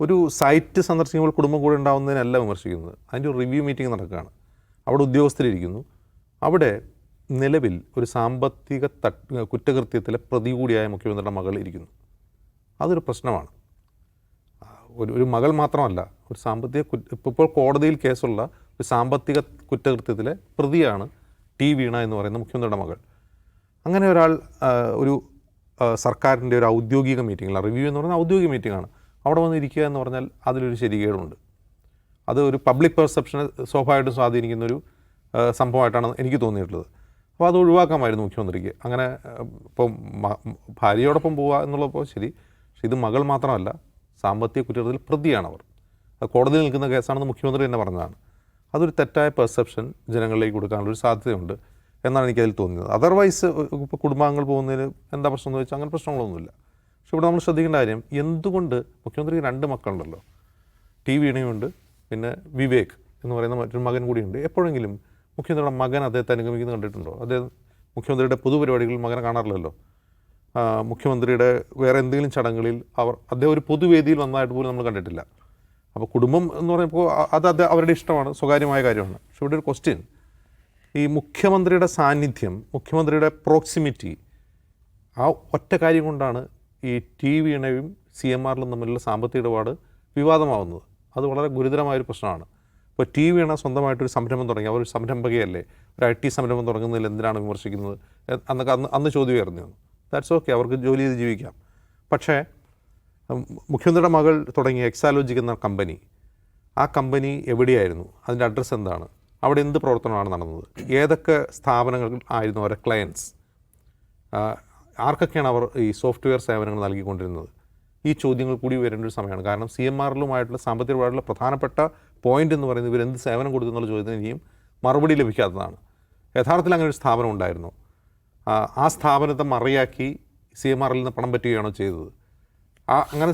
ഒരു സൈറ്റ് സന്ദർശിക്കുമ്പോൾ കുടുംബം കൂടെ ഉണ്ടാവുന്നതിനല്ല വിമർശിക്കുന്നത്. അതിൻ്റെ ഒരു റിവ്യൂ മീറ്റിംഗ് നടക്കുകയാണ്. അവിടെ ഉദ്യോഗസ്ഥരിരിക്കുന്നു. അവിടെ നിലവിൽ ഒരു സാമ്പത്തിക കുറ്റകൃത്യത്തിലെ പ്രതി കൂടിയായ മുഖ്യമന്ത്രിയുടെ മകൾ ഇരിക്കുന്നു. അതൊരു പ്രശ്നമാണ്. ഒരു മകൾ മാത്രമല്ല, ഒരു സാമ്പത്തിക ഇപ്പോൾ കോടതിയിൽ കേസുള്ള ഒരു സാമ്പത്തിക കുറ്റകൃത്യത്തിലെ പ്രതിയാണ് ടി വീണ എന്ന് പറയുന്ന മുഖ്യമന്ത്രിയുടെ മകൾ. അങ്ങനെ ഒരാൾ ഒരു സർക്കാരിൻ്റെ ഒരു ഔദ്യോഗിക മീറ്റിങ്ങിൽ, റിവ്യൂ എന്ന് പറഞ്ഞാൽ ഔദ്യോഗിക മീറ്റിംഗാണ്, അവിടെ വന്നിരിക്കുക എന്ന് പറഞ്ഞാൽ അതിലൊരു ശരികേടുണ്ട്. അത് ഒരു പബ്ലിക് പെർസെപ്ഷനെ സ്വാഭാവികമായിട്ടും സ്വാധീനിക്കുന്നൊരു സംഭവമായിട്ടാണ് എനിക്ക് തോന്നിയിട്ടുള്ളത്. അപ്പോൾ അത് ഒഴിവാക്കാമായിരുന്നു മുഖ്യമന്ത്രിക്ക്. അങ്ങനെ ഇപ്പം ഭാര്യയോടൊപ്പം പോവുക എന്നുള്ളപ്പോൾ ശരി, പക്ഷേ ഇത് മകൾ മാത്രമല്ല, സാമ്പത്തിക കുറ്റത്തിൽ പ്രതിയാണവർ. അത് കോടതിയിൽ നിൽക്കുന്ന കേസാണെന്ന് മുഖ്യമന്ത്രി തന്നെ പറഞ്ഞതാണ്. അതൊരു തെറ്റായ പെർസെപ്ഷൻ ജനങ്ങളിലേക്ക് കൊടുക്കാനുള്ളൊരു സാധ്യതയുണ്ട് എന്നാണ് എനിക്കതിൽ തോന്നിയത്. അതർവൈസ് ഇപ്പോൾ കുടുംബാംഗങ്ങൾ പോകുന്നതിന് എന്താ പ്രശ്നം എന്ന് വെച്ചാൽ അങ്ങനെ പ്രശ്നങ്ങളൊന്നുമില്ല. പക്ഷെ ഇവിടെ നമ്മൾ ശ്രദ്ധിക്കേണ്ട കാര്യം, എന്തുകൊണ്ട് മുഖ്യമന്ത്രിക്ക് 2 മക്കളുണ്ടല്ലോ, ടി വീണയുണ്ട്, പിന്നെ വിവേക് എന്ന് പറയുന്ന മറ്റൊരു മകൻ കൂടിയുണ്ട്. എപ്പോഴെങ്കിലും മുഖ്യമന്ത്രിയുടെ മകൻ അദ്ദേഹത്തെ അനുഗമിക്കുന്നത് കണ്ടിട്ടുണ്ടോ? അദ്ദേഹം മുഖ്യമന്ത്രിയുടെ പൊതുപരിപാടികളിൽ മകനെ കാണാറില്ലല്ലോ. മുഖ്യമന്ത്രിയുടെ വേറെ എന്തെങ്കിലും ചടങ്ങുകളിൽ അദ്ദേഹം ഒരു പൊതുവേദിയിൽ വന്നതായിട്ട് പോലും നമ്മൾ കണ്ടിട്ടില്ല. അപ്പോൾ കുടുംബം എന്ന് പറയുമ്പോൾ അത് അവരുടെ ഇഷ്ടമാണ്, സ്വകാര്യമായ കാര്യമാണ്. പക്ഷെ ഇവിടെ ഒരു ക്വസ്റ്റ്യൻ, ഈ മുഖ്യമന്ത്രിയുടെ സാന്നിധ്യം, മുഖ്യമന്ത്രിയുടെ പ്രോക്സിമിറ്റി, ആ ഒറ്റ കാര്യം കൊണ്ടാണ് ഈ ടി വീണയും CMRലും തമ്മിലുള്ള സാമ്പത്തിക ഇടപാട് വിവാദമാവുന്നത്. അത് വളരെ ഗുരുതരമായൊരു പ്രശ്നമാണ്. ഇപ്പോൾ ടി വീണ സ്വന്തമായിട്ടൊരു സംരംഭം തുടങ്ങി, അവർ സംരംഭകയല്ലേ, ഒരു IT സംരംഭം തുടങ്ങുന്നതിൽ എന്തിനാണ് വിമർശിക്കുന്നത് എന്നൊക്കെ അന്ന് ചോദ്യം ഉയർന്നു വന്നു. ദാറ്റ്സ് ഓക്കെ, അവർക്ക് ജോലി ചെയ്ത് ജീവിക്കാം. പക്ഷേ മുഖ്യമന്ത്രിയുടെ മകൾ തുടങ്ങിയ എക്സാലോജിക് എന്ന കമ്പനി, ആ കമ്പനി എവിടെയായിരുന്നു, അതിൻ്റെ അഡ്രസ്സ് എന്താണ്, അവിടെ എന്ത് പ്രവർത്തനമാണ് നടന്നത്, ഏതൊക്കെ സ്ഥാപനങ്ങൾ ആയിരുന്നു അവരുടെ ക്ലയൻസ്, ആർക്കൊക്കെയാണ് അവർ ഈ സോഫ്റ്റ്വെയർ സേവനങ്ങൾ നൽകിക്കൊണ്ടിരുന്നത്, ഈ ചോദ്യങ്ങൾ കൂടി വരേണ്ട ഒരു സമയമാണ്. കാരണം CMRലുമായിട്ടുള്ള സാമ്പത്തിക ഇടപാടുള്ള പ്രധാനപ്പെട്ട പോയിന്റ് എന്ന് പറയുന്നത് ഇവരെന്ത് സേവനം കൊടുത്തു എന്നുള്ള ചോദ്യത്തിന് ഇനിയും മറുപടി ലഭിക്കാത്തതാണ്. യഥാർത്ഥത്തിൽ അങ്ങനെ ഒരു സ്ഥാപനം ഉണ്ടായിരുന്നു, ആ സ്ഥാപനത്തെ മറയാക്കി CMRൽ നിന്ന് പണം പറ്റുകയാണോ ചെയ്തത്? അങ്ങനെ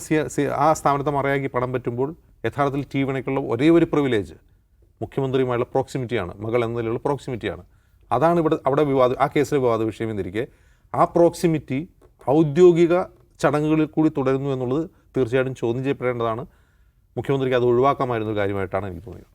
ആ സ്ഥാപനത്തെ മറയാക്കി പണം പറ്റുമ്പോൾ യഥാർത്ഥത്തിൽ ടി വീണയ്ക്കുള്ള ഒരേ ഒരു പ്രിവിലേജ് മുഖ്യമന്ത്രിയുമായുള്ള പ്രോക്സിമിറ്റിയാണ്, മകൾ എന്ന നിലയിലുള്ള പ്രോക്സിമിറ്റിയാണ്. അതാണ് അവിടെ ആ കേസിലെ വിവാദ വിഷയം എന്നിരിക്കെ ആ പ്രോക്സിമിറ്റി ഔദ്യോഗിക ചടങ്ങുകളിൽ കൂടി തുടരുന്നു എന്നുള്ളത് തീർച്ചയായിട്ടും ചോദ്യം ചെയ്യപ്പെടേണ്ടതാണ്. മുഖ്യമന്ത്രിക്ക് അത് ഒഴിവാക്കാമായിരുന്ന ഒരു കാര്യമായിട്ടാണ് എനിക്ക് തോന്നിയത്.